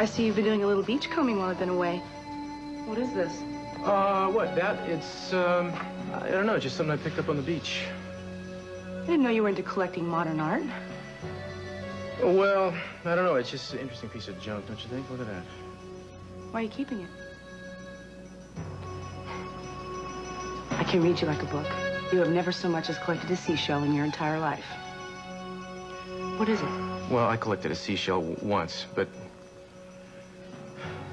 I see you've been doing a little beach combing while I've been away. What is this? What? That? It's, I don't know, just something I picked up on the beach. I didn't know you were into collecting modern art. Well, I don't know, it's just an interesting piece of junk, don't you think? Look at that. Why are you keeping it? I can read you like a book. You have never so much as collected a seashell in your entire life. What is it? Well, I collected a seashell once, but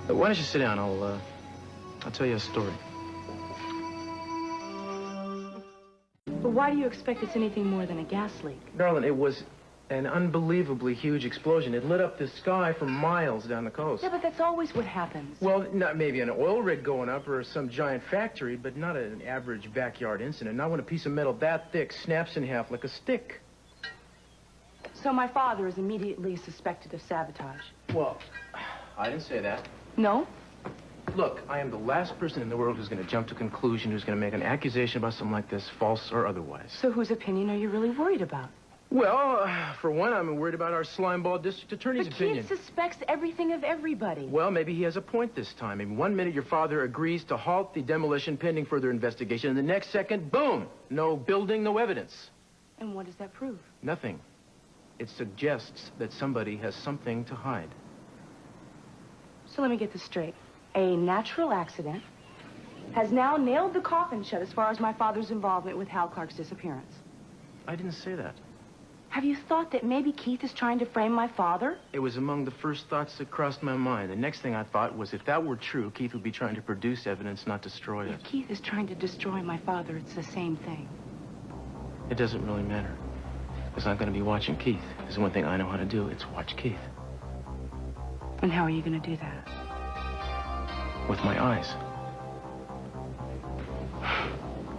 why don't you sit down? I'll tell you a story. But why do you expect it's anything more than a gas leak? Darling, it was an unbelievably huge explosion. It lit up the sky for miles down the coast. Yeah, but that's always what happens. Well, not maybe an oil rig going up or some giant factory, but not an average backyard incident. Not when a piece of metal that thick snaps in half like a stick. So my father is immediately suspected of sabotage. Well, I didn't say that. No? Look, I am the last person in the world who's going to jump to a conclusion, who's going to make an accusation about something like this, false or otherwise. So whose opinion are you really worried about? Well, for one, I'm worried about our slimeball district attorney's opinion. But Keith suspects everything of everybody. Well, maybe he has a point this time. Maybe one minute your father agrees to halt the demolition pending further investigation, and the next second, boom! No building, no evidence. And what does that prove? Nothing. It suggests that somebody has something to hide. So let me get this straight. A natural accident has now nailed the coffin shut as far as my father's involvement with Hal Clark's disappearance. I didn't say that. Have you thought that maybe Keith is trying to frame my father? It was among the first thoughts that crossed my mind. The next thing I thought was if that were true, Keith would be trying to produce evidence, not destroy it. If Keith is trying to destroy my father, it's the same thing. It doesn't really matter. Because I'm going to be watching Keith. There's one thing I know how to do. It's watch Keith. And how are you going to do that? With my eyes.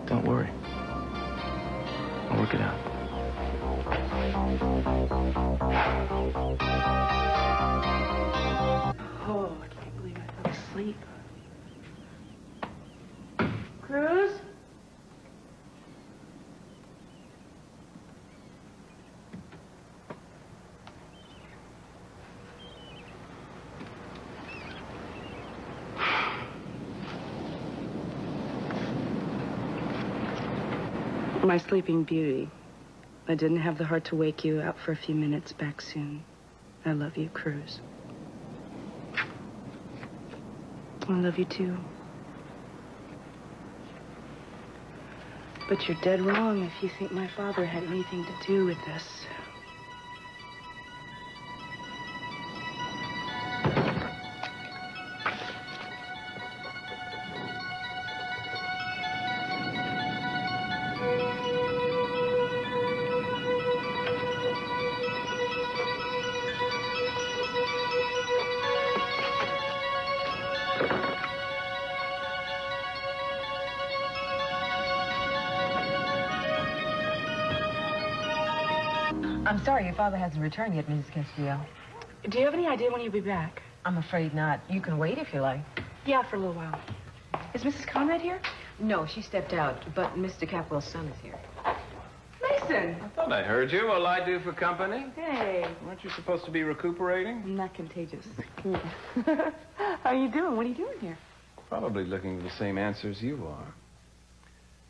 Don't worry. I'll work it out. Oh, I can't believe I fell asleep. Cruz? My sleeping beauty. I didn't have the heart to wake you up for a few minutes. Back soon. I love you, Cruz. I love you, too. But you're dead wrong if you think my father had anything to do with this. I'm sorry your father hasn't returned yet, Mrs. Castillo. Do you have any idea when you'll be back? I'm afraid not. You can wait if you like. Yeah, for a little while. Is Mrs. Conrad here? No, she stepped out, but Mr. Capwell's son is here. Mason! I thought I heard you. What'll I do for company? Hey. Weren't you supposed to be recuperating? I'm not contagious. How you doing? What are you doing here? Probably looking for the same answers you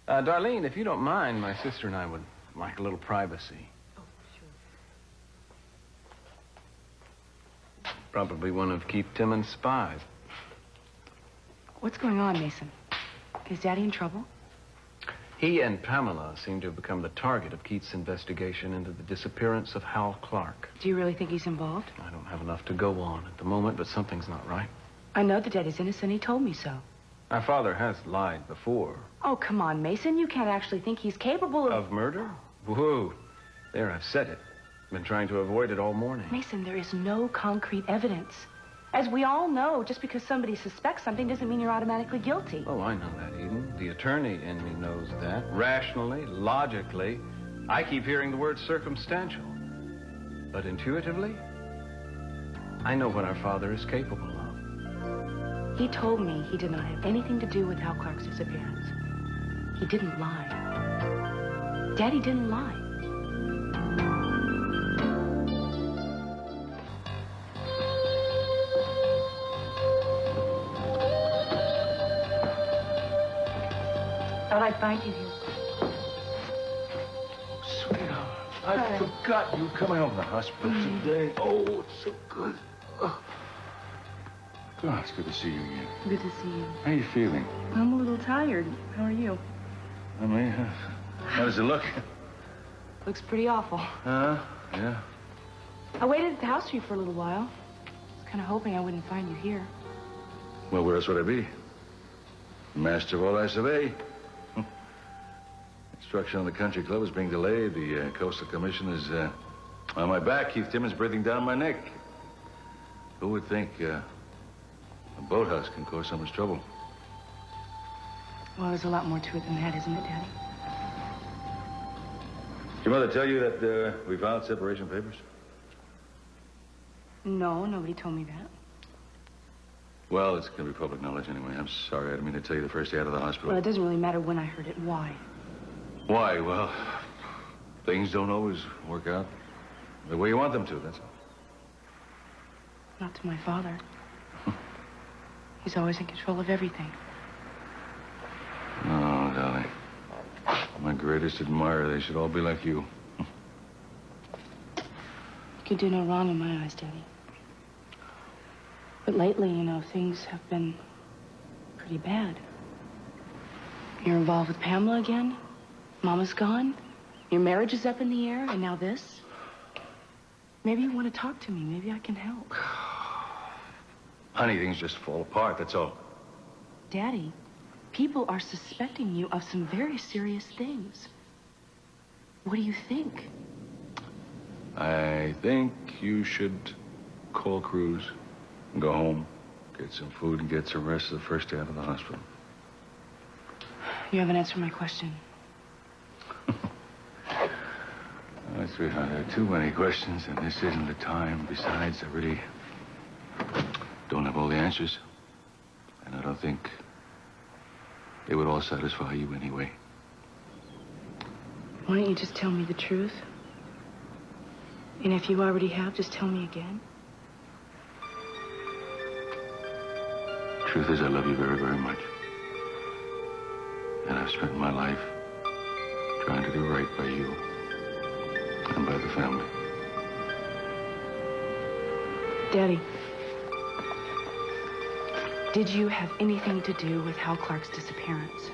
are. Darlene, if you don't mind, my sister and I would like a little privacy. Oh, sure. Probably one of Keith Timmons' spies. What's going on, Mason? Is Daddy in trouble? He and Pamela seem to have become the target of Keith's investigation into the disappearance of Hal Clark. Do you really think he's involved? I don't have enough to go on at the moment, but something's not right. I know that Daddy's innocent. He told me so. My father has lied before. Oh, come on, Mason. You can't actually think he's capable of... Of murder? Whoa. There, I've said it. Been trying to avoid it all morning. Mason, there is no concrete evidence. As we all know, just because somebody suspects something doesn't mean you're automatically guilty. Oh, I know that, Eden. The attorney in me knows that. Rationally, logically, I keep hearing the word circumstantial. But intuitively, I know what our father is capable of. He told me he did not have anything to do with Hal Clark's disappearance. He didn't lie. Daddy didn't lie. Thought I'd find you here. Sweetheart, I forgot you were coming home from the hospital today. Oh, it's so good. Oh, it's good to see you again. Good to see you. How are you feeling? I'm a little tired. How are you? I mean, how does it look? Looks pretty awful. Yeah. I waited at the house for you for a little while. I was kind of hoping I wouldn't find you here. Well, where else would I be? Master of all I survey. Construction on the country club is being delayed. The coastal commission is on my back. Keith Timmons breathing down my neck. Who would think a boathouse can cause so much trouble? Well, there's a lot more to it than that, isn't it, Daddy? Did your mother tell you that we filed separation papers? No, nobody told me that. Well, it's going to be public knowledge anyway. I'm sorry. I didn't mean to tell you the first day out of the hospital. Well, it doesn't really matter when I heard it. Why? Why? Well, things don't always work out the way you want them to, that's all. Not to my father. He's always in control of everything. Oh, darling. My greatest admirer. They should all be like you. You can do no wrong in my eyes, Daddy. But lately, you know, things have been pretty bad. You're involved with Pamela again. Mama's gone. Your marriage is up in the air, and now this. Maybe you want to talk to me. Maybe I can help. Honey, things just fall apart, that's all. Daddy, people are suspecting you of some very serious things. What do you think? I think you should call Cruz and go home, get some food, and get some rest the first day out of the hospital. You haven't answered my question. Oh, sweetheart, there are too many questions, and this isn't the time. Besides, I really don't have all the answers. And I don't think they would all satisfy you anyway. Why don't you just tell me the truth? And if you already have, just tell me again. Truth is, I love you very, very much. And I've spent my life trying to do right by you and by the family. Daddy, did you have anything to do with Hal Clark's disappearance?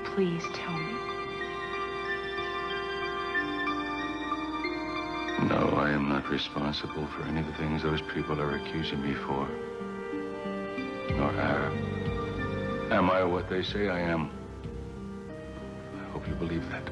Please tell me. No, I am not responsible for any of the things those people are accusing me for. Nor am I what they say I am. I hope you believe that.